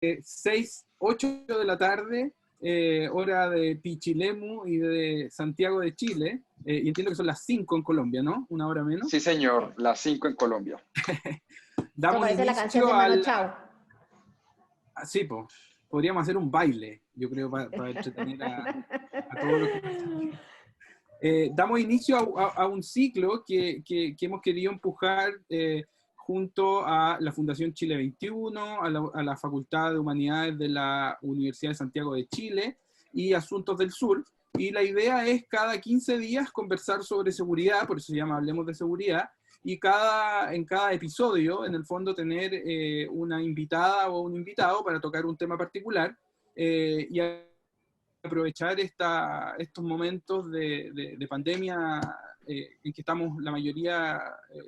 8 de la tarde, hora de Pichilemu y de Santiago de Chile, y entiendo que son las 5 en Colombia, ¿no? Una hora menos. Sí, señor, las 5 en Colombia. Esto Damos parece la canción inicio de Mano Chao. Sí, pues, podríamos hacer un baile, yo creo, para entretener a todos los que nos están. Damos inicio a un ciclo que hemos querido empujar junto a la Fundación Chile 21, a la Facultad de Humanidades de la Universidad de Santiago de Chile y Asuntos del Sur. Y la idea es cada 15 días conversar sobre seguridad, por eso se llama Hablemos de Seguridad, y en cada episodio, en el fondo, tener una invitada o un invitado para tocar un tema particular y aprovechar estos momentos de pandemia en que estamos la mayoría,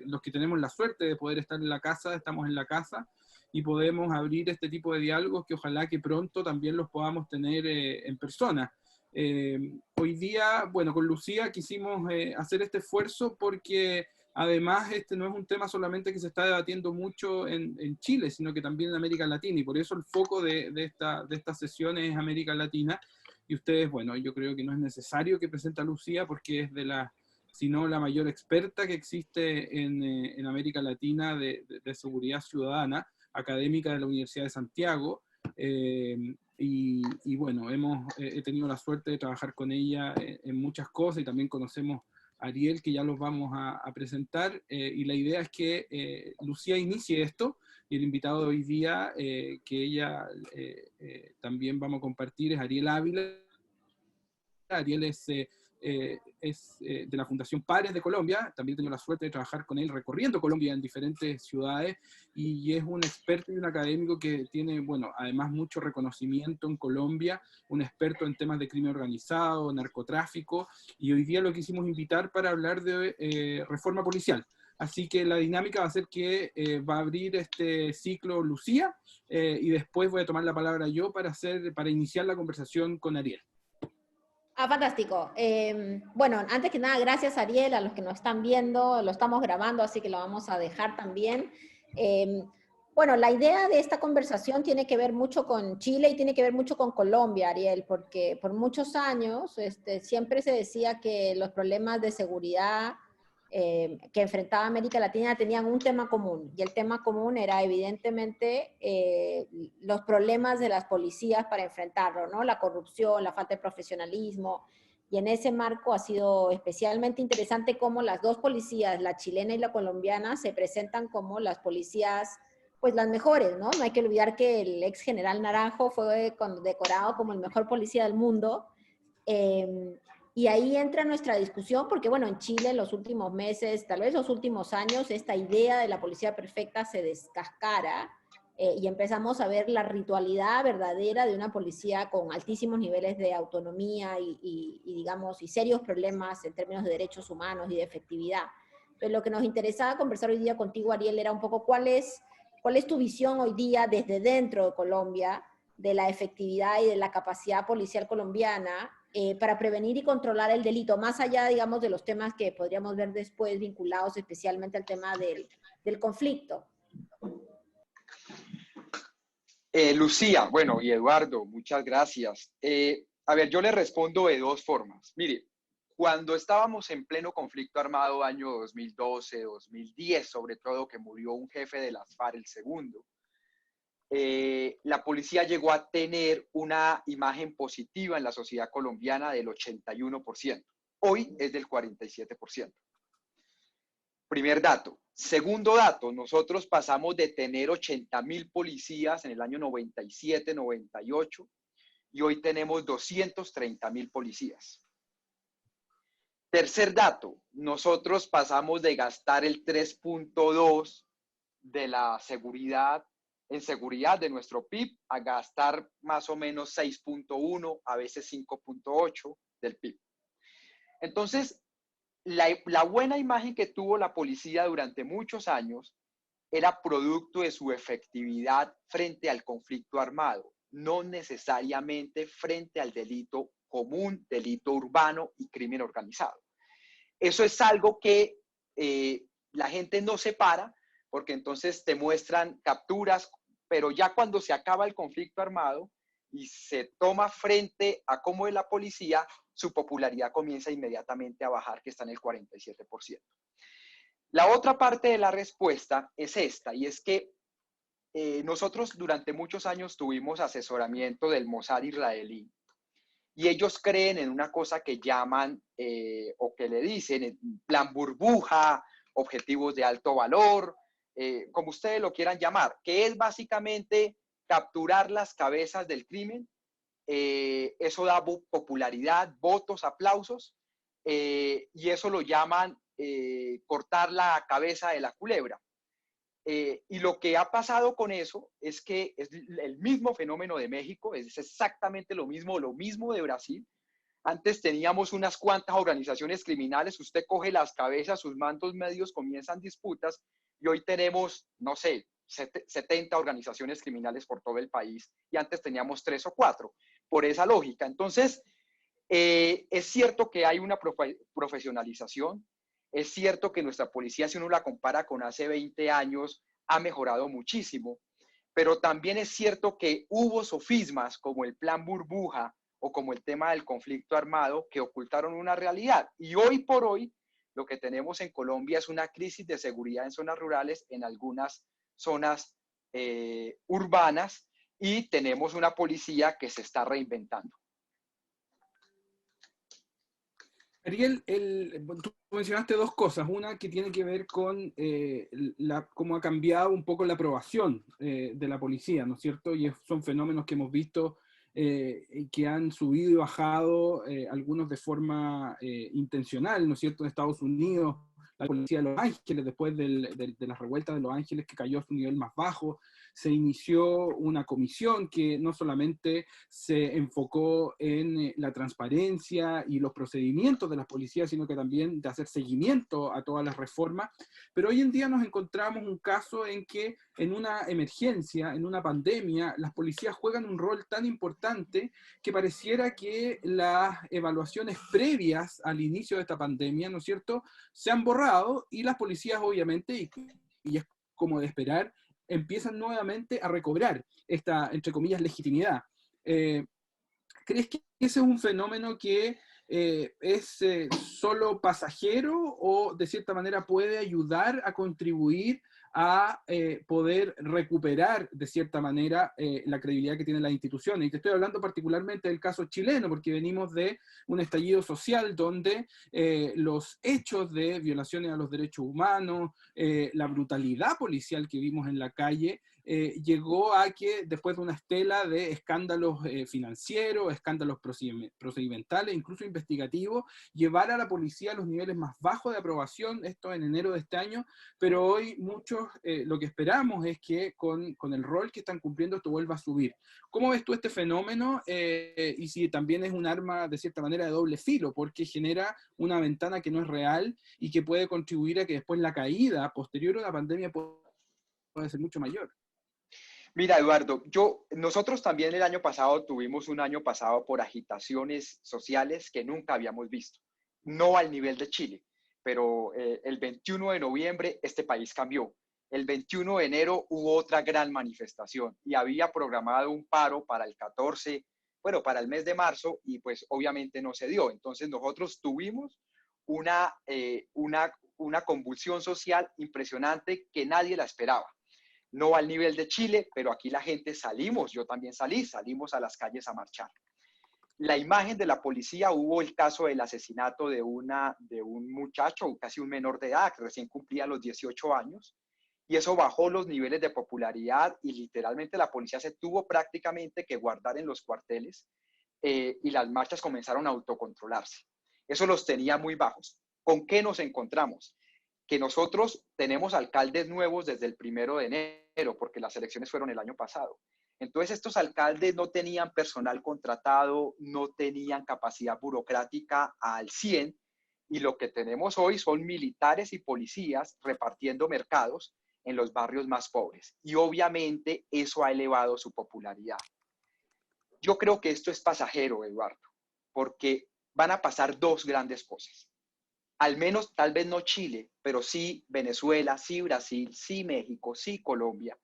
los que tenemos la suerte de poder estar en la casa, estamos en la casa y podemos abrir este tipo de diálogos que ojalá que pronto también los podamos tener en persona. Hoy día, bueno, con Lucía quisimos hacer este esfuerzo porque además este no es un tema solamente que se está debatiendo mucho en Chile, sino que también en América Latina, y por eso el foco de estas sesiones es América Latina. Y ustedes, bueno, yo creo que no es necesario que presente a Lucía porque es si no la mayor experta que existe en América Latina de seguridad ciudadana, académica de la Universidad de Santiago. Y bueno, he tenido la suerte de trabajar con ella en muchas cosas y también conocemos a Ariel, que ya los vamos a presentar. Y la idea es que Lucía inicie esto y el invitado de hoy día, que ella también vamos a compartir, es Ariel Ávila. Ariel es de la Fundación Pares de Colombia, también he tenido la suerte de trabajar con él recorriendo Colombia en diferentes ciudades, y es un experto y un académico que tiene, bueno, además mucho reconocimiento en Colombia, un experto en temas de crimen organizado, narcotráfico, y hoy día lo quisimos invitar para hablar de reforma policial. Así que la dinámica va a ser que va a abrir este ciclo Lucía, y después voy a tomar la palabra yo para iniciar la conversación con Ariel. Fantástico. Bueno, antes que nada, gracias Ariel, a los que nos están viendo, lo estamos grabando, así que lo vamos a dejar también. Bueno, la idea de esta conversación tiene que ver mucho con Chile y tiene que ver mucho con Colombia, Ariel, porque por muchos años siempre se decía que los problemas de seguridad que enfrentaba América Latina tenían un tema común, y el tema común era evidentemente los problemas de las policías para enfrentarlo, ¿no? La corrupción, la falta de profesionalismo, y en ese marco ha sido especialmente interesante cómo las dos policías, la chilena y la colombiana, se presentan como las policías, pues las mejores, ¿no? No hay que olvidar que el ex general Naranjo fue decorado como el mejor policía del mundo. Y ahí entra nuestra discusión, porque bueno, en Chile en los últimos meses, tal vez los últimos años, esta idea de la policía perfecta se descascara y empezamos a ver la ritualidad verdadera de una policía con altísimos niveles de autonomía digamos, y serios problemas en términos de derechos humanos y de efectividad. Pero lo que nos interesaba conversar hoy día contigo, Ariel, era un poco cuál es tu visión hoy día desde dentro de Colombia de la efectividad y de la capacidad policial colombiana para prevenir y controlar el delito, más allá, digamos, de los temas que podríamos ver después vinculados especialmente al tema del conflicto. Lucía, bueno, y Eduardo, muchas gracias. A ver, yo le respondo de dos formas. Mire, cuando estábamos en pleno conflicto armado, año 2012, 2010, sobre todo, que murió un jefe de las FARC, el segundo, la policía llegó a tener una imagen positiva en la sociedad colombiana del 81%. Hoy es del 47%. Primer dato. Segundo dato, nosotros pasamos de tener 80.000 policías en el año 97, 98, y hoy tenemos 230.000 policías. Tercer dato, nosotros pasamos de gastar el 3.2 de la seguridad en seguridad de nuestro PIB a gastar más o menos 6.1, a veces 5.8 del PIB. Entonces, la buena imagen que tuvo la policía durante muchos años era producto de su efectividad frente al conflicto armado, no necesariamente frente al delito común, delito urbano y crimen organizado. Eso es algo que la gente no separa, porque entonces te muestran capturas pero ya cuando se acaba el conflicto armado y se toma frente a cómo es la policía, su popularidad comienza inmediatamente a bajar, que está en el 47%. La otra parte de la respuesta es esta, y es que nosotros durante muchos años tuvimos asesoramiento del Mossad israelí, y ellos creen en una cosa que llaman, o que le dicen, plan burbuja, objetivos de alto valor, como ustedes lo quieran llamar, que es básicamente capturar las cabezas del crimen. Eso da popularidad, votos, aplausos, y eso lo llaman cortar la cabeza de la culebra. Y lo que ha pasado con eso es que es el mismo fenómeno de México, es exactamente lo mismo de Brasil. Antes teníamos unas cuantas organizaciones criminales, usted coge las cabezas, sus mandos medios, comienzan disputas, y hoy tenemos, no sé, 70 organizaciones criminales por todo el país, y antes teníamos 3 o 4, por esa lógica. Entonces, es cierto que hay una profesionalización, es cierto que nuestra policía, si uno la compara con hace 20 años, ha mejorado muchísimo, pero también es cierto que hubo sofismas como el plan burbuja o como el tema del conflicto armado que ocultaron una realidad. Y hoy por hoy, lo que tenemos en Colombia es una crisis de seguridad en zonas rurales, en algunas zonas urbanas, y tenemos una policía que se está reinventando. Ariel, tú mencionaste dos cosas. Una que tiene que ver con cómo ha cambiado un poco la aprobación de la policía, ¿no es cierto? Y son fenómenos que hemos visto que han subido y bajado, algunos de forma intencional, ¿no es cierto? En Estados Unidos, la policía de Los Ángeles, después de las revueltas de Los Ángeles, que cayó a su nivel más bajo, se inició una comisión que no solamente se enfocó en la transparencia y los procedimientos de las policías, sino que también de hacer seguimiento a todas las reformas. Pero hoy en día nos encontramos un caso en que en una emergencia, en una pandemia, las policías juegan un rol tan importante que pareciera que las evaluaciones previas al inicio de esta pandemia, ¿no es cierto?, se han borrado, y las policías obviamente, y es como de esperar, empiezan nuevamente a recobrar esta, entre comillas, legitimidad. ¿Crees que ese es un fenómeno que es solo pasajero o de cierta manera puede ayudar a contribuir a poder recuperar de cierta manera la credibilidad que tienen las instituciones? Y te estoy hablando particularmente del caso chileno, porque venimos de un estallido social donde los hechos de violaciones a los derechos humanos, la brutalidad policial que vimos en la calle, llegó a que después de una estela de escándalos financieros, escándalos procedimentales, incluso investigativos, llevara a la policía a los niveles más bajos de aprobación, esto en enero de este año, pero hoy muchos lo que esperamos es que con el rol que están cumpliendo esto vuelva a subir. ¿Cómo ves tú este fenómeno? Y si también es un arma de cierta manera de doble filo, porque genera una ventana que no es real y que puede contribuir a que después la caída posterior a la pandemia pueda ser mucho mayor. Mira, Eduardo, nosotros también el año pasado tuvimos un año pasado por agitaciones sociales que nunca habíamos visto. No al nivel de Chile, pero el 21 de noviembre este país cambió. El 21 de enero hubo otra gran manifestación y había programado un paro para el 14, bueno, para el mes de marzo, y pues obviamente no se dio. Entonces nosotros tuvimos una convulsión social impresionante que nadie la esperaba. No al nivel de Chile, pero aquí la gente salimos, yo también salimos a las calles a marchar. La imagen de la policía, hubo el caso del asesinato de un muchacho, casi un menor de edad, que recién cumplía los 18 años, y eso bajó los niveles de popularidad y literalmente la policía se tuvo prácticamente que guardar en los cuarteles, y las marchas comenzaron a autocontrolarse. Eso los tenía muy bajos. ¿Con qué nos encontramos? Que nosotros tenemos alcaldes nuevos desde el 1 de enero, porque las elecciones fueron el año pasado. Entonces estos alcaldes no tenían personal contratado, no tenían capacidad burocrática al 100, y lo que tenemos hoy son militares y policías repartiendo mercados en los barrios más pobres. Y obviamente eso ha elevado su popularidad. Yo creo que esto es pasajero, Eduardo, porque van a pasar dos grandes cosas. Al menos, tal vez no Chile, pero sí Venezuela, sí Brasil, sí México, sí Colombia.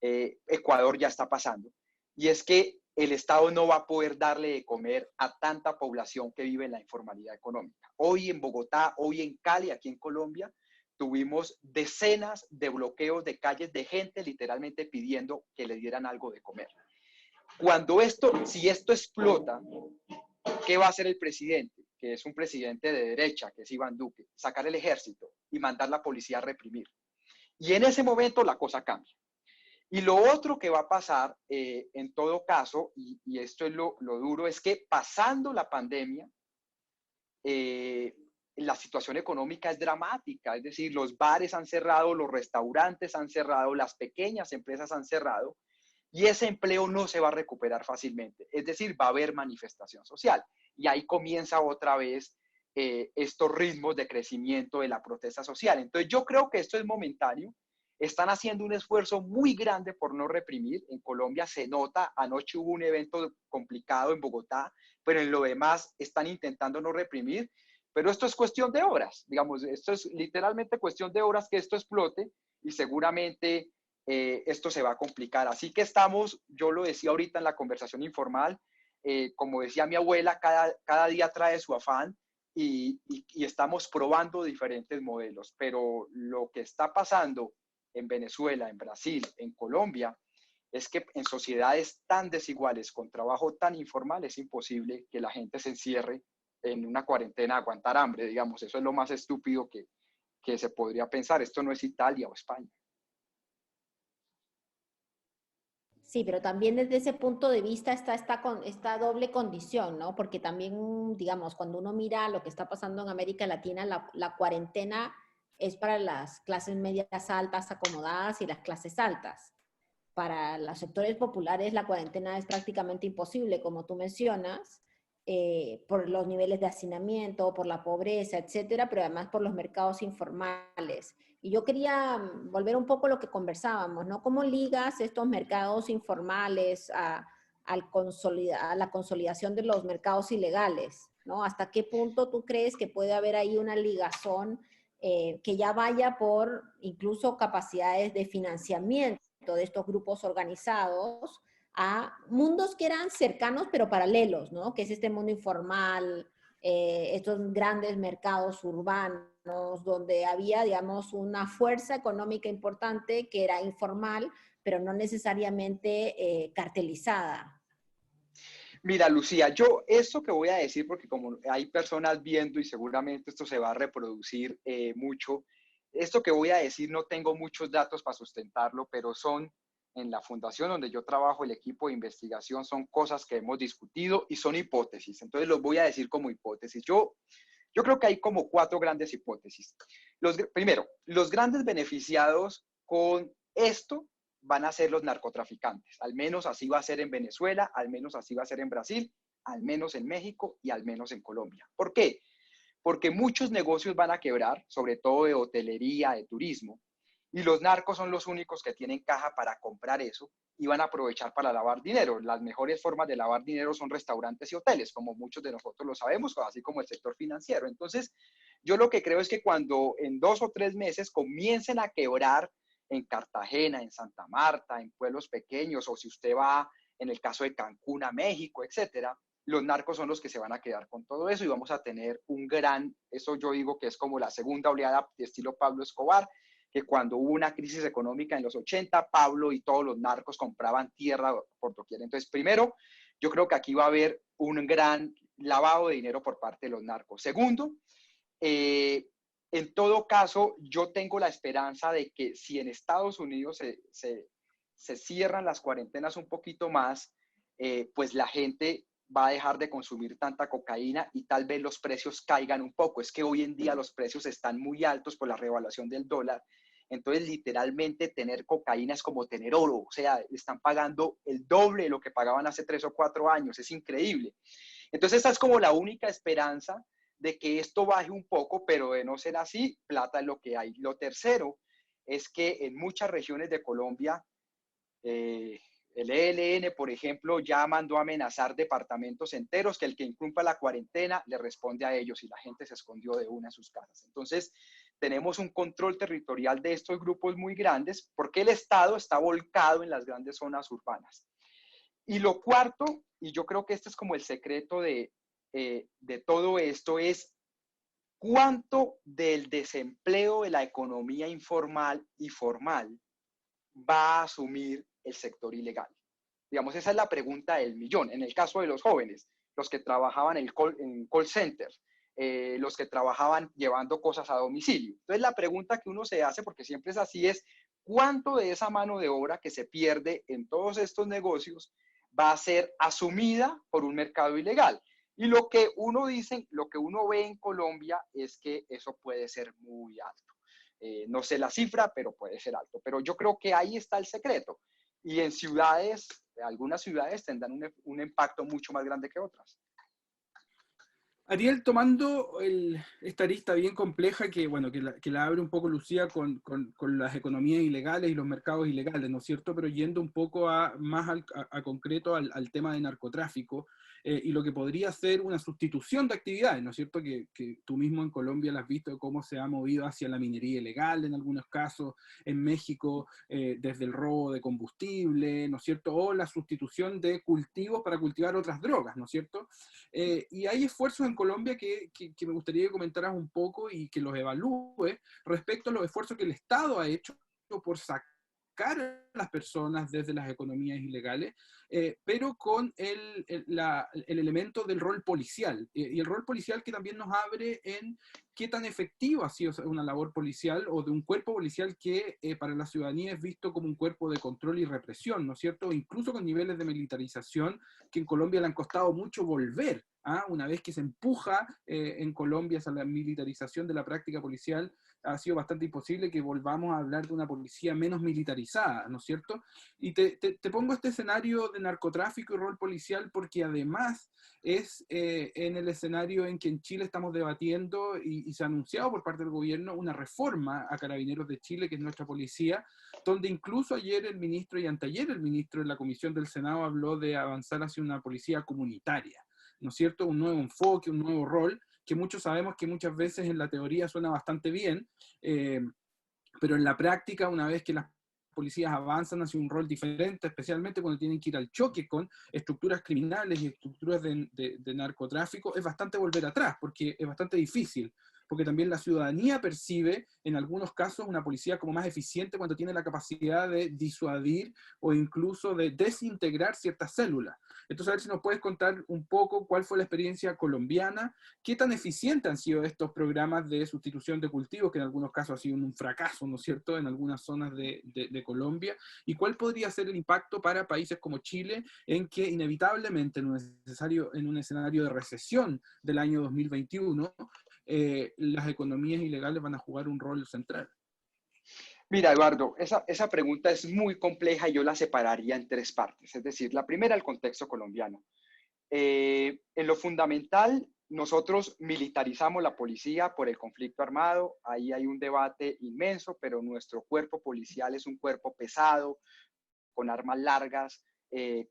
Ecuador ya está pasando, y es que el Estado no va a poder darle de comer a tanta población que vive en la informalidad económica. Hoy en Bogotá, hoy en Cali, aquí en Colombia, tuvimos decenas de bloqueos de calles de gente literalmente pidiendo que le dieran algo de comer. Si esto explota, ¿qué va a hacer el presidente? Que es un presidente de derecha, que es Iván Duque, sacar el ejército y mandar la policía a reprimir. Y en ese momento la cosa cambia. Y lo otro que va a pasar, en todo caso, y esto es lo duro, es que pasando la pandemia, la situación económica es dramática, es decir, los bares han cerrado, los restaurantes han cerrado, las pequeñas empresas han cerrado, y ese empleo no se va a recuperar fácilmente. Es decir, va a haber manifestación social. Y ahí comienza otra vez estos ritmos de crecimiento de la protesta social. Entonces yo creo que esto es momentáneo. Están haciendo un esfuerzo muy grande por no reprimir. En Colombia se nota, anoche hubo un evento complicado en Bogotá, pero en lo demás están intentando no reprimir. Pero esto es cuestión de horas, digamos, esto es literalmente cuestión de horas que esto explote y seguramente esto se va a complicar. Así que estamos, yo lo decía ahorita en la conversación informal, como decía mi abuela, cada día trae su afán y estamos probando diferentes modelos, pero lo que está pasando en Venezuela, en Brasil, en Colombia, es que en sociedades tan desiguales, con trabajo tan informal, es imposible que la gente se encierre en una cuarentena a aguantar hambre, digamos. Eso es lo más estúpido que se podría pensar. Esto no es Italia o España. Sí, pero también desde ese punto de vista está esta doble condición, ¿no? Porque también, digamos, cuando uno mira lo que está pasando en América Latina, la cuarentena es para las clases medias altas acomodadas y las clases altas. Para los sectores populares la cuarentena es prácticamente imposible, como tú mencionas, por los niveles de hacinamiento, por la pobreza, etcétera, pero además por los mercados informales. Y yo quería volver un poco a lo que conversábamos, ¿no? ¿Cómo ligas estos mercados informales a la consolidación de los mercados ilegales, ¿no? ¿Hasta qué punto tú crees que puede haber ahí una ligazón que ya vaya por incluso capacidades de financiamiento de estos grupos organizados a mundos que eran cercanos pero paralelos, ¿no? Que es este mundo informal, estos grandes mercados urbanos donde había, digamos, una fuerza económica importante que era informal, pero no necesariamente cartelizada. Mira, Lucía, yo esto que voy a decir, porque como hay personas viendo y seguramente esto se va a reproducir mucho, esto que voy a decir no tengo muchos datos para sustentarlo, pero son en la fundación donde yo trabajo, el equipo de investigación, son cosas que hemos discutido y son hipótesis. Entonces los voy a decir como hipótesis. Yo creo que hay como 4 grandes hipótesis. Primero, los grandes beneficiados con esto van a ser los narcotraficantes. Al menos así va a ser en Venezuela, al menos así va a ser en Brasil, al menos en México y al menos en Colombia. ¿Por qué? Porque muchos negocios van a quebrar, sobre todo de hotelería, de turismo, y los narcos son los únicos que tienen caja para comprar eso y van a aprovechar para lavar dinero. Las mejores formas de lavar dinero son restaurantes y hoteles, como muchos de nosotros lo sabemos, así como el sector financiero. Entonces, yo lo que creo es que cuando en 2 o 3 meses comiencen a quebrar en Cartagena, en Santa Marta, en pueblos pequeños, o si usted va, en el caso de Cancún, a México, etcétera, los narcos son los que se van a quedar con todo eso y vamos a tener eso yo digo que es como la segunda oleada de estilo Pablo Escobar, que cuando hubo una crisis económica en los 80, Pablo y todos los narcos compraban tierra por doquier. Entonces, primero, yo creo que aquí va a haber un gran lavado de dinero por parte de los narcos. Segundo, en todo caso, yo tengo la esperanza de que si en Estados Unidos se cierran las cuarentenas un poquito más, pues la gente va a dejar de consumir tanta cocaína y tal vez los precios caigan un poco. Es que hoy en día los precios están muy altos por la revaluación del dólar. Entonces, literalmente, tener cocaína es como tener oro. O sea, están pagando el doble de lo que pagaban hace 3 o 4 años. Es increíble. Entonces, esta es como la única esperanza de que esto baje un poco, pero de no ser así, plata es lo que hay. Lo tercero es que en muchas regiones de Colombia, el ELN, por ejemplo, ya mandó a amenazar departamentos enteros que el que incumpla la cuarentena le responde a ellos y la gente se escondió de una en sus casas. Entonces, tenemos un control territorial de estos grupos muy grandes porque el Estado está volcado en las grandes zonas urbanas. Y lo cuarto, y yo creo que este es como el secreto de todo esto, es cuánto del desempleo de la economía informal y formal va a asumir el sector ilegal. Digamos, esa es la pregunta del millón. En el caso de los jóvenes, los que trabajaban en call center, los que trabajaban llevando cosas a domicilio. Entonces, la pregunta que uno se hace, porque siempre es así, es ¿cuánto de esa mano de obra que se pierde en todos estos negocios va a ser asumida por un mercado ilegal? Y lo que uno dice, lo que uno ve en Colombia es que eso puede ser muy alto. No sé la cifra, pero puede ser alto. Pero yo creo que ahí está el secreto. Y en ciudades, algunas ciudades tendrán un impacto mucho más grande que otras. Ariel, tomando esta arista bien compleja bueno, que la abre un poco Lucía con las economías ilegales y los mercados ilegales, ¿no es cierto? Pero yendo un poco más a concreto al tema de narcotráfico y lo que podría ser una sustitución de actividades, ¿no es cierto? Que tú mismo en Colombia lo has visto cómo se ha movido hacia la minería ilegal en algunos casos, en México desde el robo de combustible, ¿no es cierto? O la sustitución de cultivos para cultivar otras drogas, ¿no es cierto? Y hay esfuerzos en Colombia que me gustaría que comentaras un poco y que los evalúes respecto a los esfuerzos que el Estado ha hecho por sacar a las personas desde las economías ilegales, pero con el elemento del rol policial. Y el rol policial que también nos abre en qué tan efectivo ha sido una labor policial o de un cuerpo policial que para la ciudadanía es visto como un cuerpo de control y represión, ¿no es cierto? Incluso con niveles de militarización que en Colombia le han costado mucho volver. Una vez que se empuja en Colombia hacia la militarización de la práctica policial, ha sido bastante imposible que volvamos a hablar de una policía menos militarizada, ¿no es cierto? Y te pongo este escenario de narcotráfico y rol policial porque además es en el escenario en que en Chile estamos debatiendo y se ha anunciado por parte del gobierno una reforma a Carabineros de Chile, que es nuestra policía, donde incluso ayer el ministro y anteayer el ministro en la comisión del Senado habló de avanzar hacia una policía comunitaria, ¿no es cierto? Un nuevo enfoque, un nuevo rol, que muchos sabemos que muchas veces en la teoría suena bastante bien, pero en la práctica, una vez que las policías avanzan hacia un rol diferente, especialmente cuando tienen que ir al choque con estructuras criminales y estructuras de narcotráfico, es bastante volver atrás, porque es bastante difícil, porque también la ciudadanía percibe en algunos casos una policía como más eficiente cuando tiene la capacidad de disuadir o incluso de desintegrar ciertas células. Entonces, a ver si nos puedes contar un poco cuál fue la experiencia colombiana, qué tan eficientes han sido estos programas de sustitución de cultivos, que en algunos casos ha sido un fracaso, ¿no es cierto?, en algunas zonas de Colombia, y cuál podría ser el impacto para países como Chile, en que inevitablemente en un escenario de recesión del año 2021, las economías ilegales van a jugar un rol central. Mira, Eduardo, esa pregunta es muy compleja y yo la separaría en tres partes. Es decir, la primera, el contexto colombiano. En lo fundamental, nosotros militarizamos la policía por el conflicto armado. Ahí hay un debate inmenso, pero nuestro cuerpo policial es un cuerpo pesado, con armas largas,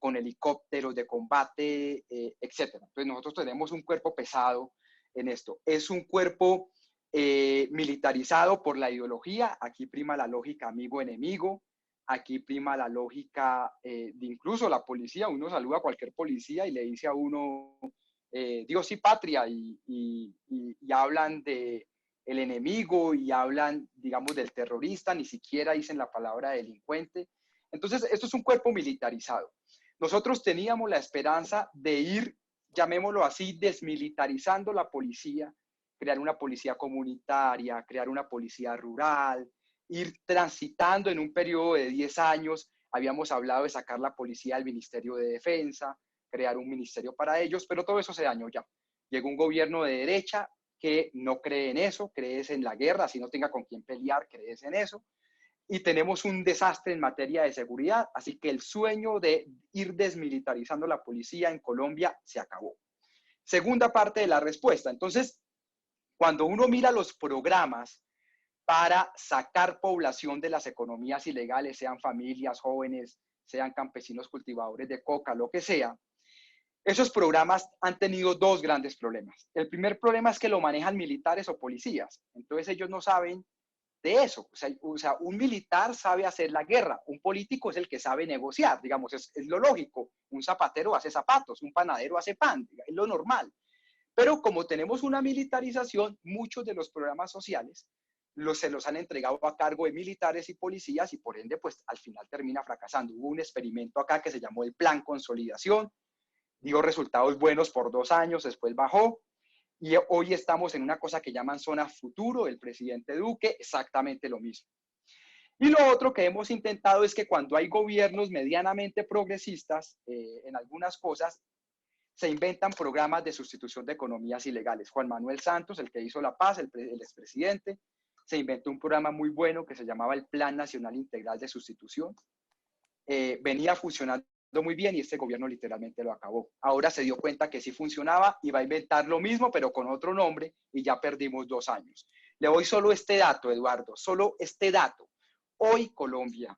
con helicópteros de combate, etc. Entonces, nosotros tenemos un cuerpo pesado en esto. Es un cuerpo militarizado por la ideología. Aquí prima la lógica amigo-enemigo. Aquí prima la lógica de incluso la policía. Uno saluda a cualquier policía y le dice a uno, digo sí, patria, y hablan de el enemigo y hablan, digamos, del terrorista, ni siquiera dicen la palabra delincuente. Entonces, esto es un cuerpo militarizado. Nosotros teníamos la esperanza de ir, llamémoslo así, desmilitarizando la policía, crear una policía comunitaria, crear una policía rural, ir transitando en un periodo de 10 años. Habíamos hablado de sacar la policía del Ministerio de Defensa, crear un ministerio para ellos, pero todo eso se dañó ya. Llegó un gobierno de derecha que no cree en eso, crees en la guerra, si no tenga con quién pelear, crees en eso. Y tenemos un desastre en materia de seguridad, así que el sueño de ir desmilitarizando la policía en Colombia se acabó. Segunda parte de la respuesta. Entonces, cuando uno mira los programas para sacar población de las economías ilegales, sean familias, jóvenes, sean campesinos cultivadores de coca, lo que sea, Esos programas han tenido dos grandes problemas. El primer problema es que lo manejan militares o policías, entonces ellos no saben de eso. O sea, un militar sabe hacer la guerra, un político es el que sabe negociar, digamos, es lo lógico. Un zapatero hace zapatos, un panadero hace pan, es lo normal. Pero como tenemos una militarización, muchos de los programas sociales se los han entregado a cargo de militares y policías y por ende, pues al final termina fracasando. Hubo un experimento acá que se llamó el Plan Consolidación, dio resultados buenos por 2 años, después bajó, y hoy estamos en una cosa que llaman zona futuro del presidente Duque, exactamente lo mismo. Y lo otro que hemos intentado es que cuando hay gobiernos medianamente progresistas en algunas cosas, se inventan programas de sustitución de economías ilegales. Juan Manuel Santos, el que hizo la paz, el expresidente, se inventó un programa muy bueno que se llamaba el Plan Nacional Integral de Sustitución. Venía funcionando muy bien y este gobierno literalmente lo acabó. Ahora se dio cuenta que sí funcionaba y va a inventar lo mismo, pero con otro nombre, y ya perdimos 2 años. Le doy solo este dato, Eduardo, solo este dato. Hoy Colombia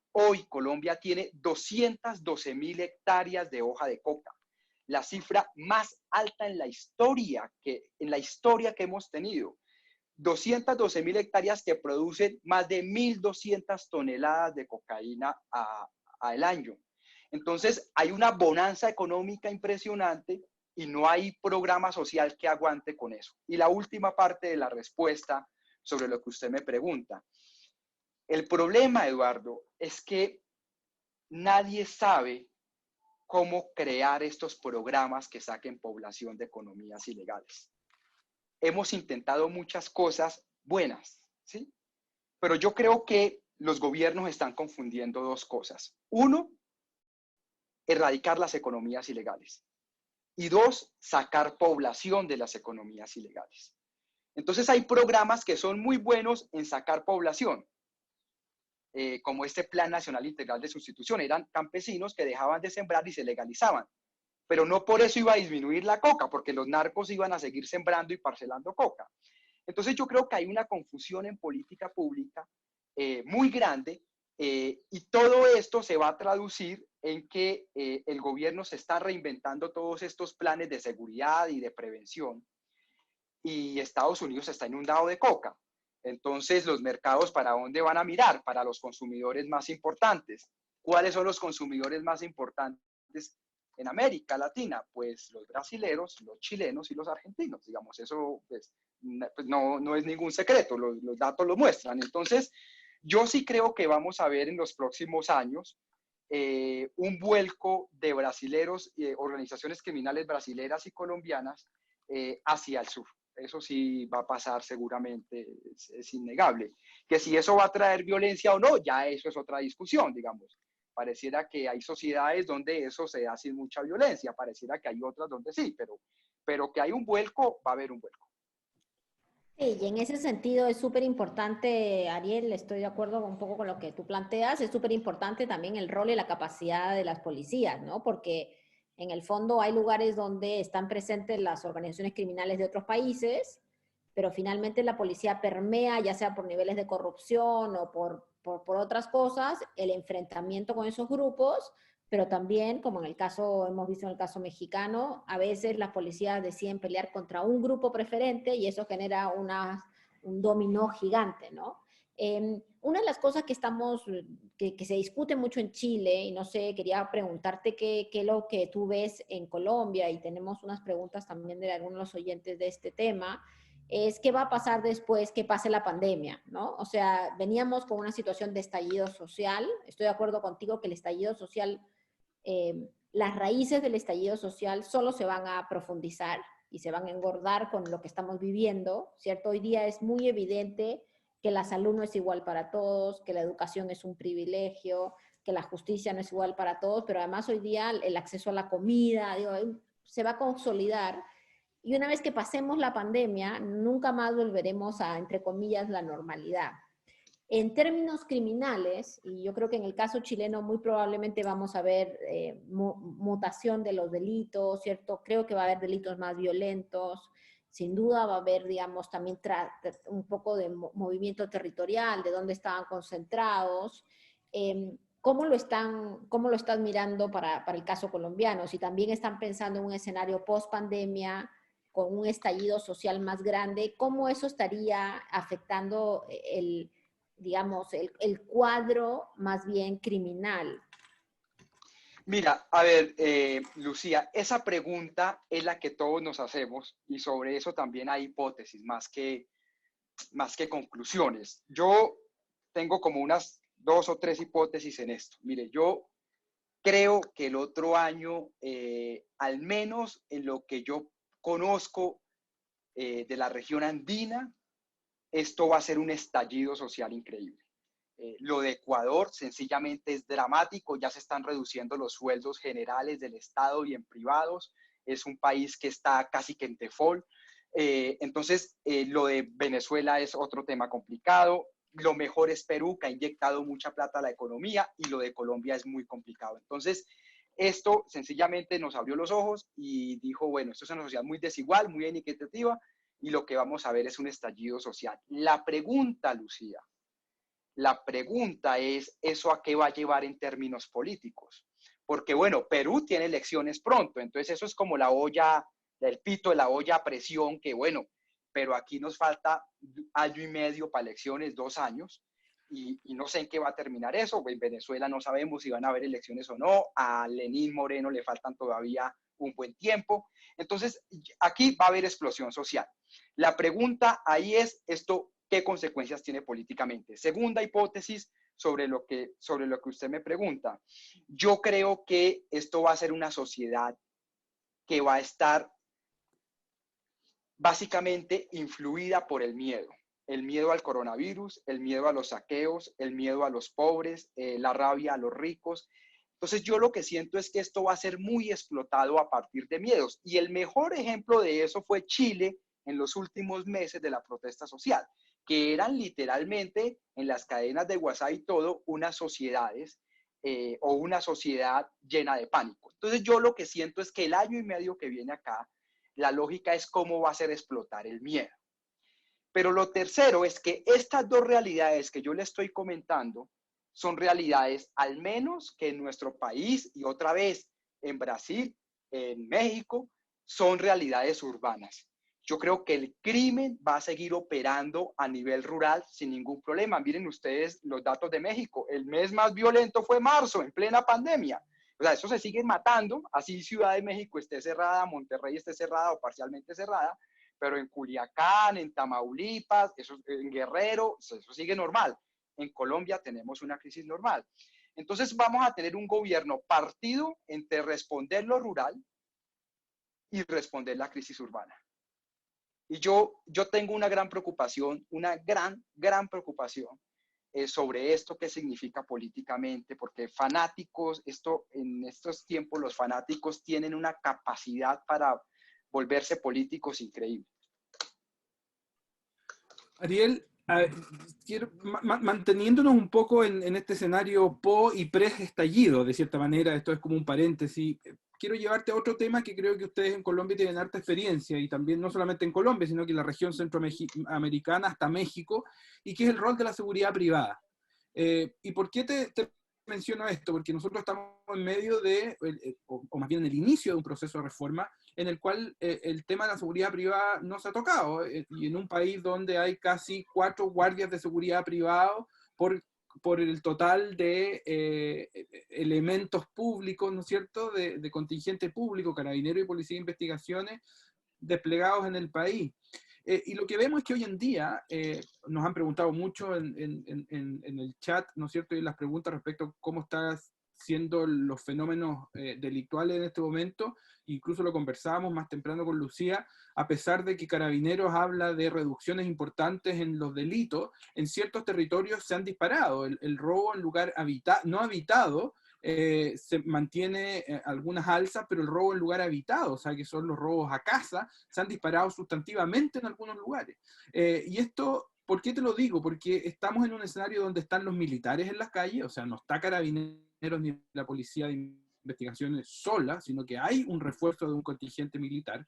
tiene 212.000 hectáreas de hoja de coca, la cifra más alta en la historia que hemos tenido. 212.000 hectáreas que producen más de 1.200 toneladas de cocaína al año. Entonces, hay una bonanza económica impresionante y no hay programa social que aguante con eso. Y la última parte de la respuesta sobre lo que usted me pregunta. El problema, Eduardo, es que nadie sabe cómo crear estos programas que saquen población de economías ilegales. Hemos intentado muchas cosas buenas, ¿sí? Pero yo creo que los gobiernos están confundiendo dos cosas. Uno, erradicar las economías ilegales. Y dos, sacar población de las economías ilegales. Entonces hay programas que son muy buenos en sacar población, como este Plan Nacional Integral de Sustitución. Eran campesinos que dejaban de sembrar y se legalizaban. Pero no por eso iba a disminuir la coca, porque los narcos iban a seguir sembrando y parcelando coca. Entonces yo creo que hay una confusión en política pública muy grande y todo esto se va a traducir en que el gobierno se está reinventando todos estos planes de seguridad y de prevención y Estados Unidos está inundado de coca. Entonces los mercados, ¿para dónde van a mirar? Para los consumidores más importantes. ¿Cuáles son los consumidores más importantes en América Latina? Pues los brasileros, los chilenos y los argentinos. Digamos, eso pues no es ningún secreto, los datos lo muestran. Entonces, yo sí creo que vamos a ver en los próximos años un vuelco de brasileros, organizaciones criminales brasileras y colombianas hacia el sur. Eso sí va a pasar seguramente, es innegable. Que si eso va a traer violencia o no, ya eso es otra discusión, digamos. Pareciera que hay sociedades donde eso se da sin mucha violencia, pareciera que hay otras donde sí, pero que hay un vuelco, va a haber un vuelco. Sí, y en ese sentido es súper importante, Ariel, estoy de acuerdo un poco con lo que tú planteas, es súper importante también el rol y la capacidad de las policías, ¿no? Porque en el fondo hay lugares donde están presentes las organizaciones criminales de otros países, pero finalmente la policía permea, ya sea por niveles de corrupción o por otras cosas, el enfrentamiento con esos grupos, pero también, como en el caso, hemos visto en el caso mexicano, a veces las policías deciden pelear contra un grupo preferente y eso genera un dominó gigante, ¿no? Una de las cosas que se discute mucho en Chile, y no sé, quería preguntarte qué es lo que tú ves en Colombia, y tenemos unas preguntas también de algunos de los oyentes de este tema, es qué va a pasar después que pase la pandemia, ¿no? O sea, veníamos con una situación de estallido social, estoy de acuerdo contigo que el estallido social las raíces del estallido social solo se van a profundizar y se van a engordar con lo que estamos viviendo, ¿cierto? Hoy día es muy evidente que la salud no es igual para todos, que la educación es un privilegio, que la justicia no es igual para todos, pero además hoy día el acceso a la comida, digo, se va a consolidar. Y una vez que pasemos la pandemia, nunca más volveremos a, entre comillas, la normalidad. En términos criminales, y yo creo que en el caso chileno muy probablemente vamos a ver mutación de los delitos, ¿cierto? Creo que va a haber delitos más violentos, sin duda va a haber, digamos, también un poco de movimiento territorial, de dónde estaban concentrados. ¿cómo lo están mirando para el caso colombiano? Si también están pensando en un escenario post-pandemia, con un estallido social más grande, ¿cómo eso estaría afectando digamos, el cuadro más bien criminal? Mira, a ver, Lucía, esa pregunta es la que todos nos hacemos y sobre eso también hay hipótesis más que conclusiones. Yo tengo como unas 2 o 3 hipótesis en esto. Mire, yo creo que el otro año, al menos en lo que yo conozco de la región andina, esto va a ser un estallido social increíble. Lo de Ecuador sencillamente es dramático, ya se están reduciendo los sueldos generales del Estado y en privados, es un país que está casi que en default. Entonces, lo de Venezuela es otro tema complicado. Lo mejor es Perú, que ha inyectado mucha plata a la economía, y lo de Colombia es muy complicado. Entonces, esto sencillamente nos abrió los ojos y dijo, bueno, esto es una sociedad muy desigual, muy inequitativa, y lo que vamos a ver es un estallido social. La pregunta, Lucía, la pregunta es, ¿eso a qué va a llevar en términos políticos? Porque, bueno, Perú tiene elecciones pronto, entonces eso es como la olla, el pito de la olla a presión, que bueno, pero aquí nos falta año y medio para elecciones, 2 años, y no sé en qué va a terminar eso. En Venezuela no sabemos si van a haber elecciones o no, a Lenín Moreno le faltan todavía un buen tiempo. Entonces, aquí va a haber explosión social. La pregunta ahí es, ¿esto qué consecuencias tiene políticamente? Segunda hipótesis sobre lo que usted me pregunta. Yo creo que esto va a ser una sociedad que va a estar básicamente influida por el miedo al coronavirus, el miedo a los saqueos, el miedo a los pobres, la rabia a los ricos. Entonces yo lo que siento es que esto va a ser muy explotado a partir de miedos. Y el mejor ejemplo de eso fue Chile en los últimos meses de la protesta social, que eran literalmente en las cadenas de WhatsApp y todo unas sociedades o una sociedad llena de pánico. Entonces yo lo que siento es que el año y medio que viene acá, la lógica es cómo va a ser explotar el miedo. Pero lo tercero es que estas dos realidades que yo le estoy comentando son realidades, al menos que en nuestro país y otra vez en Brasil, en México, son realidades urbanas. Yo creo que el crimen va a seguir operando a nivel rural sin ningún problema. Miren ustedes los datos de México. El mes más violento fue marzo, en plena pandemia. O sea, eso se sigue matando, así Ciudad de México esté cerrada, Monterrey esté cerrada o parcialmente cerrada, pero en Culiacán, en Tamaulipas, en Guerrero, eso sigue normal. En Colombia tenemos una crisis normal. Entonces vamos a tener un gobierno partido entre responder lo rural y responder la crisis urbana. Y yo tengo una gran preocupación, una gran preocupación sobre esto que significa políticamente, porque fanáticos, en estos tiempos los fanáticos tienen una capacidad para volverse políticos increíble. Ariel, manteniéndonos un poco en este escenario y pre-estallido, de cierta manera, esto es como un paréntesis, quiero llevarte a otro tema que creo que ustedes en Colombia tienen harta experiencia, y también no solamente en Colombia, sino que en la región centroamericana hasta México, y que es el rol de la seguridad privada. ¿Y por qué te menciono esto? Porque nosotros estamos en medio de, o más bien en el inicio de un proceso de reforma en el cual el tema de la seguridad privada no se ha tocado, y en un país donde hay casi 4 guardias de seguridad privados por el total de elementos públicos, ¿no es cierto?, de contingente público, carabineros y policía de investigaciones desplegados en el país. Y lo que vemos es que hoy en día, nos han preguntado mucho en el chat, ¿no es cierto?, y en las preguntas respecto a cómo están siendo los fenómenos delictuales en este momento. Incluso lo conversábamos más temprano con Lucía, a pesar de que Carabineros habla de reducciones importantes en los delitos, en ciertos territorios se han disparado. El robo en lugar no habitado, se mantiene algunas alzas, pero el robo en lugar habitado, o sea, que son los robos a casa, se han disparado sustantivamente en algunos lugares. Y esto, ¿por qué te lo digo? Porque estamos en un escenario donde están los militares en las calles, o sea, no está Carabineros ni la policía de investigaciones sola, sino que hay un refuerzo de un contingente militar,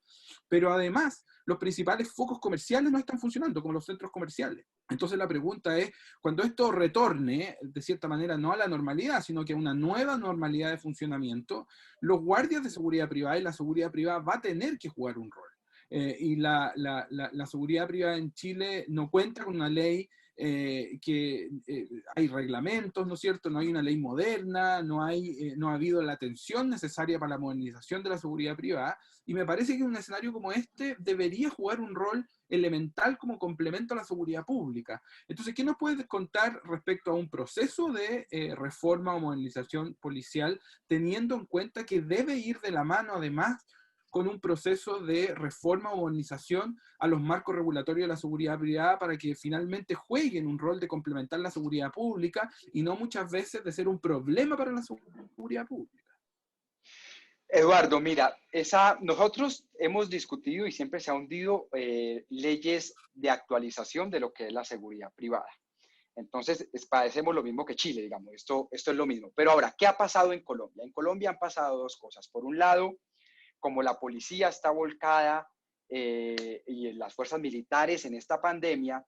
pero además los principales focos comerciales no están funcionando, como los centros comerciales. Entonces la pregunta es, cuando esto retorne, de cierta manera, no a la normalidad, sino que a una nueva normalidad de funcionamiento, los guardias de seguridad privada y la seguridad privada va a tener que jugar un rol. Y la seguridad privada en Chile no cuenta con una ley hay reglamentos, ¿no es cierto? No hay una ley moderna, no ha habido la atención necesaria para la modernización de la seguridad privada, y me parece que un escenario como este debería jugar un rol elemental como complemento a la seguridad pública. Entonces, ¿qué nos puedes contar respecto a un proceso de reforma o modernización policial, teniendo en cuenta que debe ir de la mano, además, con un proceso de reforma o modernización a los marcos regulatorios de la seguridad privada para que finalmente jueguen un rol de complementar la seguridad pública y no muchas veces de ser un problema para la seguridad pública? Eduardo, mira, nosotros hemos discutido y siempre se ha hundido leyes de actualización de lo que es la seguridad privada. Entonces, padecemos lo mismo que Chile, digamos, esto es lo mismo. Pero ahora, ¿qué ha pasado en Colombia? En Colombia han pasado dos cosas. Por un lado, como la policía está volcada y las fuerzas militares en esta pandemia,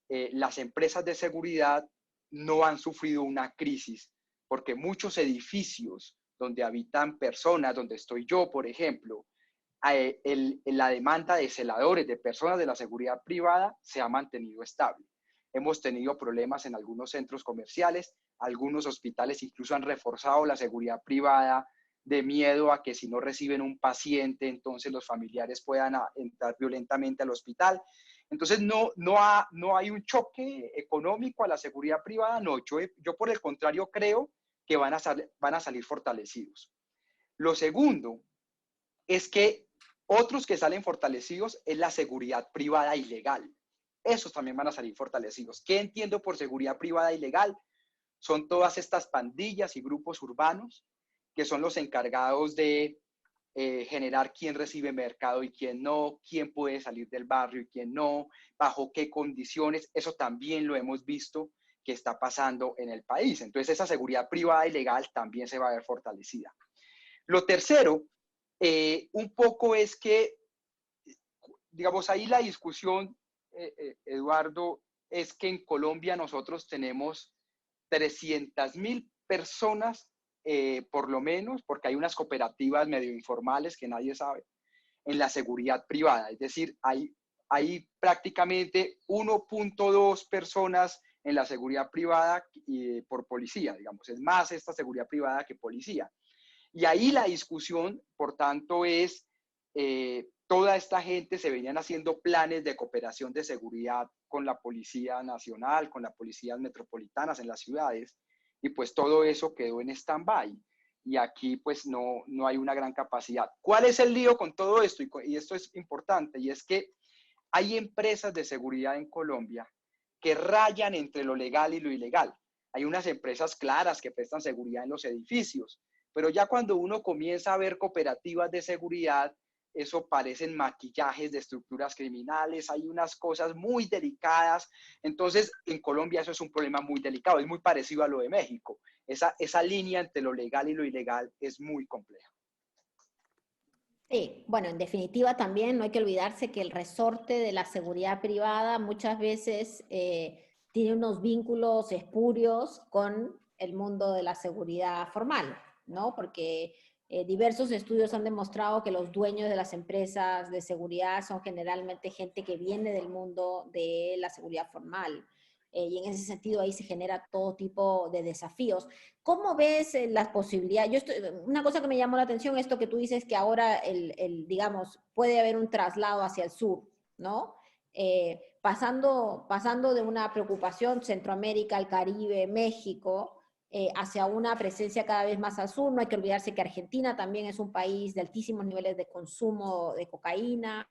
las empresas de seguridad no han sufrido una crisis, porque muchos edificios donde habitan personas, donde estoy yo, por ejemplo, la demanda de celadores, de personas de la seguridad privada, se ha mantenido estable. Hemos tenido problemas en algunos centros comerciales, algunos hospitales incluso han reforzado la seguridad privada de miedo a que si no reciben un paciente, entonces los familiares puedan entrar violentamente al hospital. Entonces, no hay un choque económico a la seguridad privada, no. Yo por el contrario creo que van a salir fortalecidos. Lo segundo es que otros que salen fortalecidos es la seguridad privada ilegal. Esos también van a salir fortalecidos. ¿Qué entiendo por seguridad privada ilegal? Son todas estas pandillas y grupos urbanos que son los encargados de generar quién recibe mercado y quién no, quién puede salir del barrio y quién no, bajo qué condiciones. Eso también lo hemos visto que está pasando en el país. Entonces, esa seguridad privada y legal también se va a ver fortalecida. Lo tercero, un poco es que, digamos, ahí la discusión, Eduardo, es que en Colombia nosotros tenemos 300.000 personas, por lo menos, porque hay unas cooperativas medio informales que nadie sabe, en la seguridad privada. Es decir, hay prácticamente 1.2 personas en la seguridad privada por policía, digamos. Es más esta seguridad privada que policía. Y ahí la discusión, por tanto, es toda esta gente se venían haciendo planes de cooperación de seguridad con la Policía Nacional, con las policías metropolitanas en las ciudades, y pues todo eso quedó en stand-by. Y aquí pues no hay una gran capacidad. ¿Cuál es el lío con todo esto? Y esto es importante, y es que hay empresas de seguridad en Colombia que rayan entre lo legal y lo ilegal. Hay unas empresas claras que prestan seguridad en los edificios, pero ya cuando uno comienza a ver cooperativas de seguridad, eso parecen maquillajes de estructuras criminales, hay unas cosas muy delicadas. Entonces, en Colombia eso es un problema muy delicado, es muy parecido a lo de México. Esa línea entre lo legal y lo ilegal es muy compleja. Sí, bueno, en definitiva también no hay que olvidarse que el resorte de la seguridad privada muchas veces tiene unos vínculos espurios con el mundo de la seguridad formal, ¿no? Porque diversos estudios han demostrado que los dueños de las empresas de seguridad son generalmente gente que viene del mundo de la seguridad formal. Y en ese sentido ahí se genera todo tipo de desafíos. ¿Cómo ves las posibilidades? Una cosa que me llamó la atención es esto que tú dices que ahora, digamos, puede haber un traslado hacia el sur, ¿no? Pasando de una preocupación Centroamérica, el Caribe, México, hacia una presencia cada vez más al sur. No hay que olvidarse que Argentina también es un país de altísimos niveles de consumo de cocaína,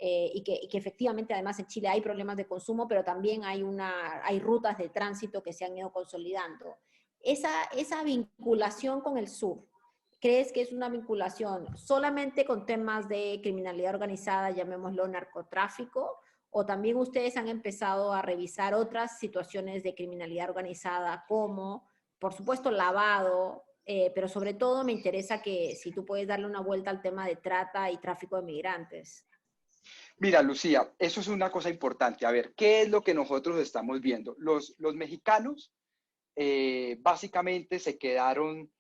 y que efectivamente además en Chile hay problemas de consumo, pero también hay rutas de tránsito que se han ido consolidando. Esa vinculación con el sur, ¿crees que es una vinculación solamente con temas de criminalidad organizada, llamémoslo narcotráfico, o también ustedes han empezado a revisar otras situaciones de criminalidad organizada como, por supuesto, lavado, pero sobre todo me interesa que si tú puedes darle una vuelta al tema de trata y tráfico de migrantes. Mira, Lucía, eso es una cosa importante. A ver, ¿qué es lo que nosotros estamos viendo? Los mexicanos básicamente se quedaron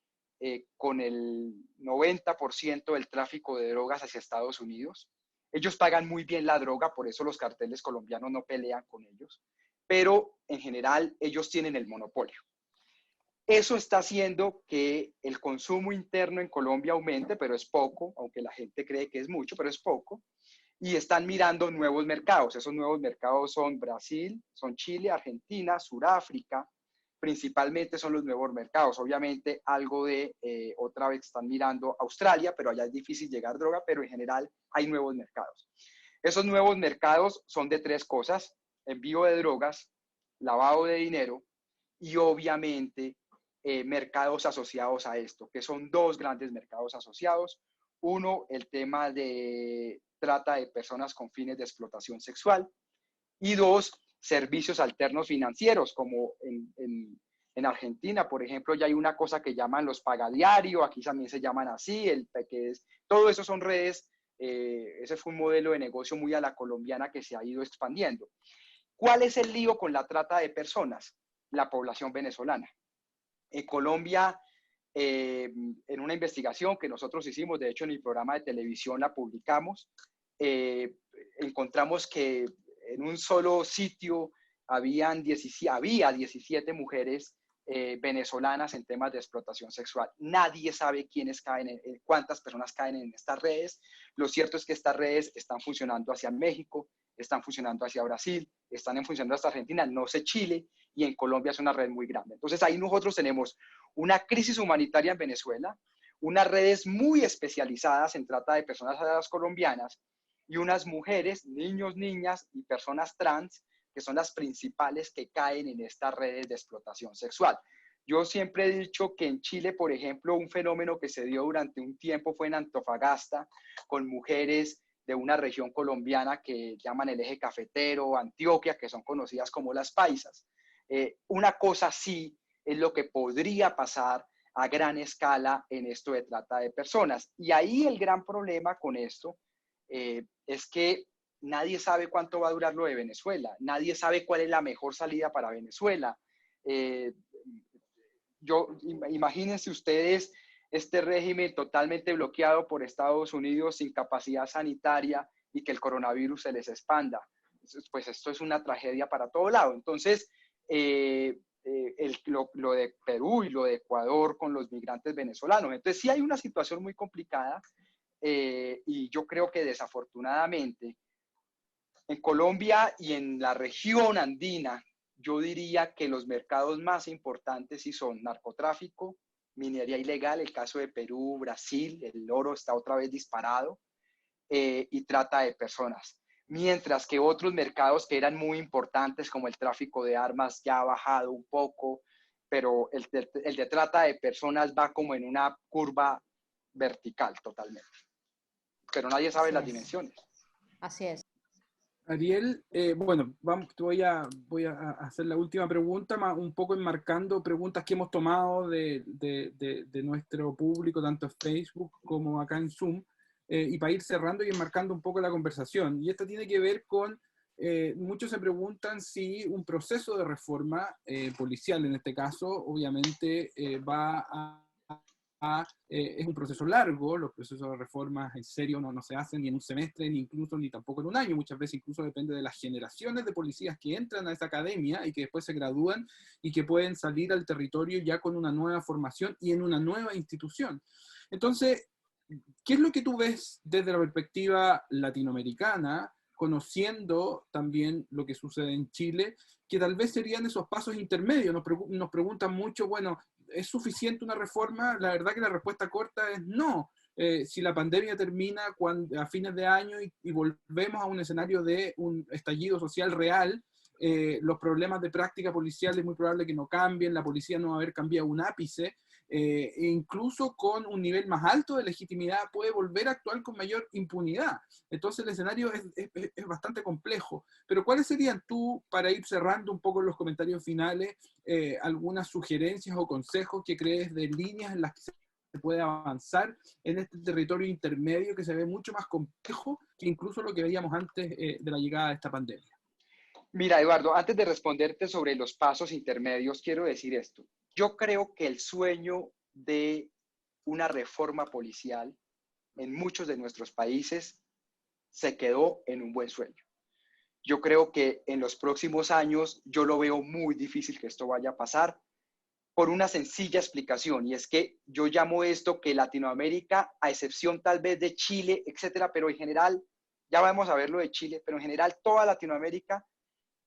con el 90% del tráfico de drogas hacia Estados Unidos. Ellos pagan muy bien la droga, por eso los carteles colombianos no pelean con ellos, pero en general ellos tienen el monopolio. Eso está haciendo que el consumo interno en Colombia aumente, pero es poco, aunque la gente cree que es mucho, pero es poco. Y están mirando nuevos mercados. Esos nuevos mercados son Brasil, son Chile, Argentina, Sudáfrica, principalmente son los nuevos mercados. Obviamente algo de, otra vez están mirando Australia, pero allá es difícil llegar droga, pero en general hay nuevos mercados. Esos nuevos mercados son de tres cosas: envío de drogas, lavado de dinero y obviamente mercados asociados a esto, que son dos grandes mercados asociados. Uno, el tema de trata de personas con fines de explotación sexual, y dos, servicios alternos financieros, como en Argentina, por ejemplo, ya hay una cosa que llaman los pagadiario, aquí también se llaman así, todo eso son redes, ese fue un modelo de negocio muy a la colombiana que se ha ido expandiendo. ¿Cuál es el lío con la trata de personas? La población venezolana. En Colombia, en una investigación que nosotros hicimos, de hecho en el programa de televisión la publicamos, encontramos que en un solo sitio había 17 mujeres venezolanas en temas de explotación sexual. Nadie sabe cuántas personas caen en estas redes. Lo cierto es que estas redes están funcionando hacia México, están funcionando hacia Brasil, están funcionando hasta Argentina, no sé Chile, y en Colombia es una red muy grande. Entonces ahí nosotros tenemos una crisis humanitaria en Venezuela, unas redes muy especializadas en trata de personas colombianas y unas mujeres, niños, niñas y personas trans que son las principales que caen en estas redes de explotación sexual. Yo siempre he dicho que en Chile, por ejemplo, un fenómeno que se dio durante un tiempo fue en Antofagasta, con mujeres de una región colombiana que llaman el eje cafetero, Antioquia, que son conocidas como las paisas. Una cosa así es lo que podría pasar a gran escala en esto de trata de personas. Y ahí el gran problema con esto es que nadie sabe cuánto va a durar lo de Venezuela, nadie sabe cuál es la mejor salida para Venezuela. Imagínense ustedes este régimen totalmente bloqueado por Estados Unidos, sin capacidad sanitaria, y que el coronavirus se les expanda. Pues esto es una tragedia para todo lado. Entonces, lo de Perú y lo de Ecuador con los migrantes venezolanos. Entonces sí hay una situación muy complicada y yo creo que desafortunadamente en Colombia y en la región andina, yo diría que los mercados más importantes sí son narcotráfico, minería ilegal, el caso de Perú, Brasil, el oro está otra vez disparado, y trata de personas. Mientras que otros mercados que eran muy importantes, como el tráfico de armas, ya ha bajado un poco, pero el de trata de personas va como en una curva vertical totalmente. Pero nadie sabe las dimensiones. Así es. Ariel, bueno, voy a hacer la última pregunta, un poco enmarcando preguntas que hemos tomado de nuestro público, tanto en Facebook como acá en Zoom, y para ir cerrando y enmarcando un poco la conversación. Y esta tiene que ver con, muchos se preguntan si un proceso de reforma policial, en este caso, obviamente es un proceso largo, los procesos de reformas en serio no se hacen ni en un semestre, ni incluso ni tampoco en un año, muchas veces incluso depende de las generaciones de policías que entran a esa academia y que después se gradúan y que pueden salir al territorio ya con una nueva formación y en una nueva institución. Entonces, ¿qué es lo que tú ves desde la perspectiva latinoamericana, conociendo también lo que sucede en Chile, que tal vez serían esos pasos intermedios? Nos preguntan mucho, bueno, ¿es suficiente una reforma? La verdad que la respuesta corta es no. Si la pandemia termina a fines de año y volvemos a un escenario de un estallido social real, los problemas de práctica policial es muy probable que no cambien, la policía no va a haber cambiado un ápice, e incluso con un nivel más alto de legitimidad, puede volver a actuar con mayor impunidad. Entonces el escenario es bastante complejo. Pero ¿cuáles serían tú, para ir cerrando un poco los comentarios finales, algunas sugerencias o consejos que crees de líneas en las que se puede avanzar en este territorio intermedio que se ve mucho más complejo que incluso lo que veíamos antes de la llegada de esta pandemia? Mira, Eduardo, antes de responderte sobre los pasos intermedios, quiero decir esto. Yo creo que el sueño de una reforma policial en muchos de nuestros países se quedó en un buen sueño. Yo creo que en los próximos años yo lo veo muy difícil que esto vaya a pasar por una sencilla explicación, y es que yo llamo esto que Latinoamérica, a excepción tal vez de Chile, etcétera, pero en general, ya vamos a ver lo de Chile, pero en general toda Latinoamérica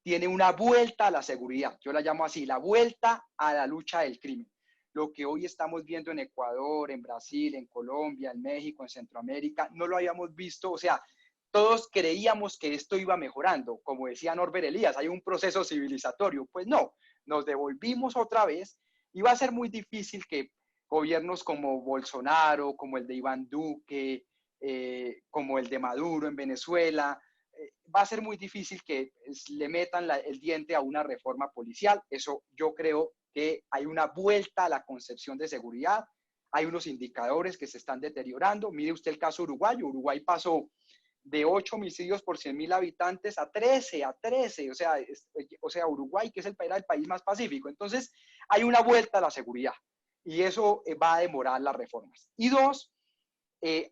tiene una vuelta a la seguridad. Yo la llamo así, la vuelta a la lucha del crimen. Lo que hoy estamos viendo en Ecuador, en Brasil, en Colombia, en México, en Centroamérica, no lo habíamos visto. O sea, todos creíamos que esto iba mejorando. Como decía Norbert Elías, hay un proceso civilizatorio. Pues no, nos devolvimos otra vez y va a ser muy difícil que gobiernos como Bolsonaro, como el de Iván Duque, como el de Maduro en Venezuela, va a ser muy difícil que le metan el diente a una reforma policial. Eso yo creo que hay una vuelta a la concepción de seguridad. Hay unos indicadores que se están deteriorando. Mire usted el caso uruguayo. Uruguay pasó de 8 homicidios por 100.000 habitantes a 13. O sea, Uruguay, que es el país más pacífico. Entonces, hay una vuelta a la seguridad y eso va a demorar las reformas. Y dos,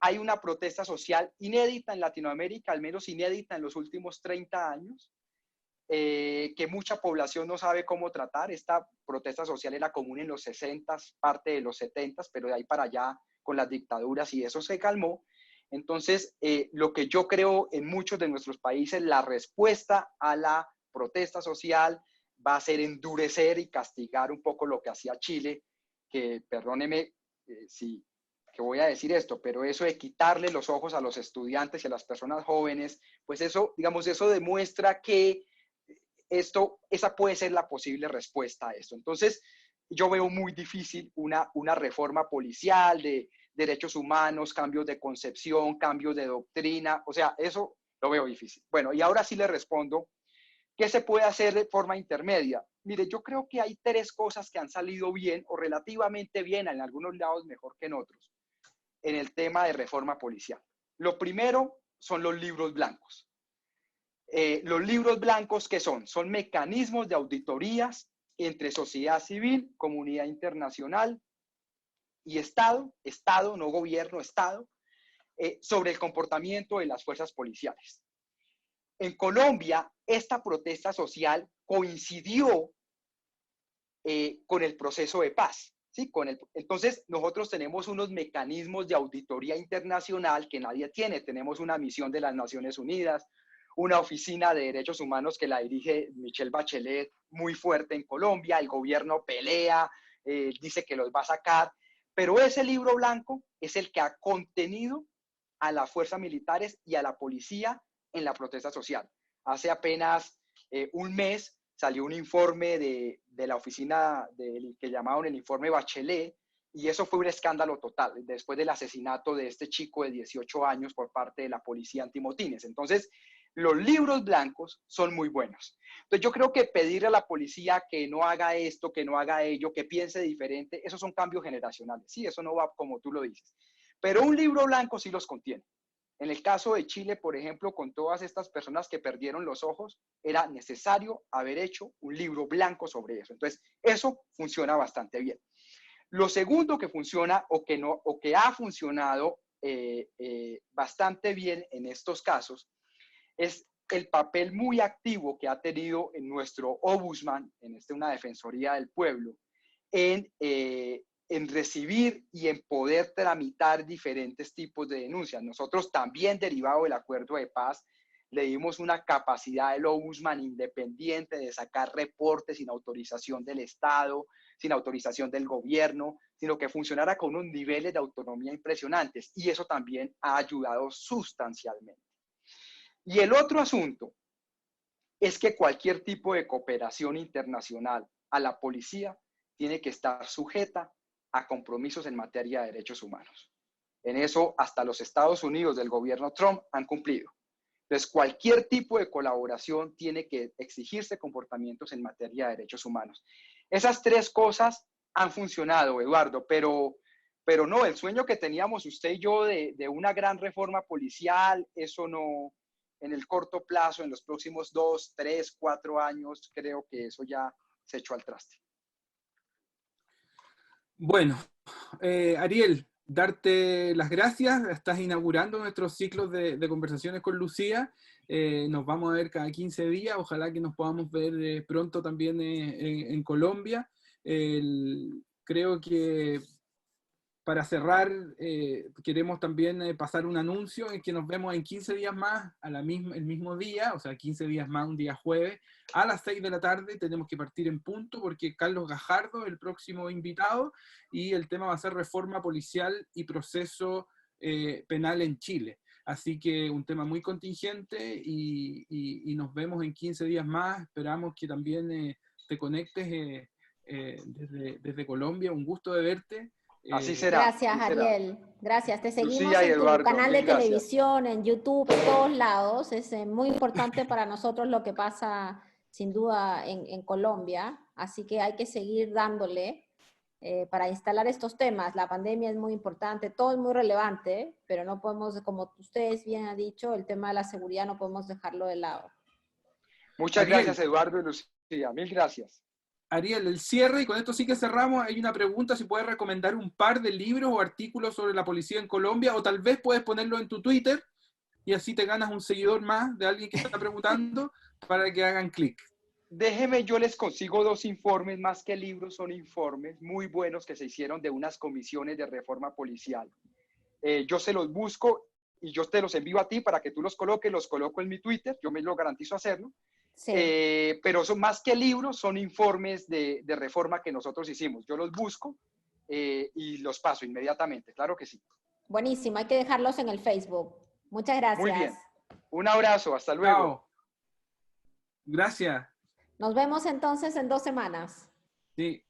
hay una protesta social inédita en Latinoamérica, al menos inédita en los últimos 30 años, que mucha población no sabe cómo tratar. Esta protesta social era común en los 60, parte de los 70, pero de ahí para allá con las dictaduras y eso se calmó. Entonces, lo que yo creo en muchos de nuestros países, la respuesta a la protesta social va a ser endurecer y castigar un poco lo que hacía Chile, que perdóneme si que voy a decir esto, pero eso de quitarle los ojos a los estudiantes y a las personas jóvenes, pues eso, digamos, eso demuestra que esa puede ser la posible respuesta a esto. Entonces, yo veo muy difícil una reforma policial de derechos humanos, cambios de concepción, cambios de doctrina, o sea, eso lo veo difícil. Bueno, y ahora sí le respondo, ¿qué se puede hacer de forma intermedia? Mire, yo creo que hay 3 cosas que han salido bien o relativamente bien, en algunos lados mejor que en otros, en el tema de reforma policial. Lo primero son los libros blancos. Los libros blancos, ¿qué son? Son mecanismos de auditorías entre sociedad civil, comunidad internacional y Estado, no gobierno, Estado, sobre el comportamiento de las fuerzas policiales. En Colombia, esta protesta social coincidió con el proceso de paz. ¿Sí? Entonces, nosotros tenemos unos mecanismos de auditoría internacional que nadie tiene. Tenemos una misión de las Naciones Unidas, una oficina de derechos humanos que la dirige Michelle Bachelet, muy fuerte en Colombia. El gobierno pelea, dice que los va a sacar. Pero ese libro blanco es el que ha contenido a las fuerzas militares y a la policía en la protesta social. Hace apenas un mes salió un informe de la oficina que llamaron el informe Bachelet, y eso fue un escándalo total, después del asesinato de este chico de 18 años por parte de la policía antimotines. Entonces, los libros blancos son muy buenos. Entonces, yo creo que pedirle a la policía que no haga esto, que no haga ello, que piense diferente, esos son cambios generacionales. Sí, eso no va como tú lo dices. Pero un libro blanco sí los contiene. En el caso de Chile, por ejemplo, con todas estas personas que perdieron los ojos, era necesario haber hecho un libro blanco sobre eso. Entonces, eso funciona bastante bien. Lo segundo que funciona o que ha funcionado bastante bien en estos casos es el papel muy activo que ha tenido en nuestro ombudsman, una defensoría del pueblo, en recibir y en poder tramitar diferentes tipos de denuncias. Nosotros también, derivado del acuerdo de paz, le dimos una capacidad del ombudsman independiente de sacar reportes sin autorización del Estado, sin autorización del gobierno, sino que funcionara con unos niveles de autonomía impresionantes, y eso también ha ayudado sustancialmente. Y el otro asunto es que cualquier tipo de cooperación internacional a la policía tiene que estar sujeta a compromisos en materia de derechos humanos. En eso, hasta los Estados Unidos del gobierno Trump han cumplido. Entonces, cualquier tipo de colaboración tiene que exigirse comportamientos en materia de derechos humanos. Esas tres cosas han funcionado, Eduardo, pero no, el sueño que teníamos usted y yo de una gran reforma policial, eso no, en el corto plazo, en los próximos 2, 3, 4 años, creo que eso ya se echó al traste. Bueno, Ariel, darte las gracias. Estás inaugurando nuestros ciclos de conversaciones con Lucía. Nos vamos a ver cada 15 días. Ojalá que nos podamos ver pronto también en Colombia. Creo que para cerrar, queremos también pasar un anuncio en que nos vemos en 15 días más, el mismo día, o sea, 15 días más, un día jueves, a las 6 de la tarde. Tenemos que partir en punto porque Carlos Gajardo es el próximo invitado y el tema va a ser reforma policial y proceso penal en Chile. Así que un tema muy contingente y nos vemos en 15 días más. Esperamos que también te conectes desde Colombia. Un gusto de verte. Así será. Gracias, así será. Ariel. Gracias. Te seguimos Lucía y en tu Eduardo, canal de mil gracias. televisión, en YouTube, en todos lados. Es muy importante para nosotros lo que pasa, sin duda, en Colombia. Así que hay que seguir dándole para instalar estos temas. La pandemia es muy importante, todo es muy relevante, pero no podemos, como ustedes bien han dicho, el tema de la seguridad no podemos dejarlo de lado. Muchas Ariel. gracias, Eduardo y Lucía. Mil gracias. Ariel, el cierre, y con esto sí que cerramos. Hay una pregunta, si puedes recomendar un par de libros o artículos sobre la policía en Colombia, o tal vez puedes ponerlo en tu Twitter y así te ganas un seguidor más de alguien que está preguntando para que hagan clic. Déjeme, yo les consigo 2 informes, más que libros, son informes muy buenos que se hicieron de unas comisiones de reforma policial. Yo se los busco y yo te los envío a ti para que tú los coloques, los coloco en mi Twitter, yo me lo garantizo hacerlo. Sí. Pero son más que libros, son informes de reforma que nosotros hicimos. Yo los busco y los paso inmediatamente, claro que sí. Buenísimo, hay que dejarlos en el Facebook. Muchas gracias. Muy bien. Un abrazo, hasta luego. Chao. Gracias. Nos vemos entonces en 2 semanas. Sí.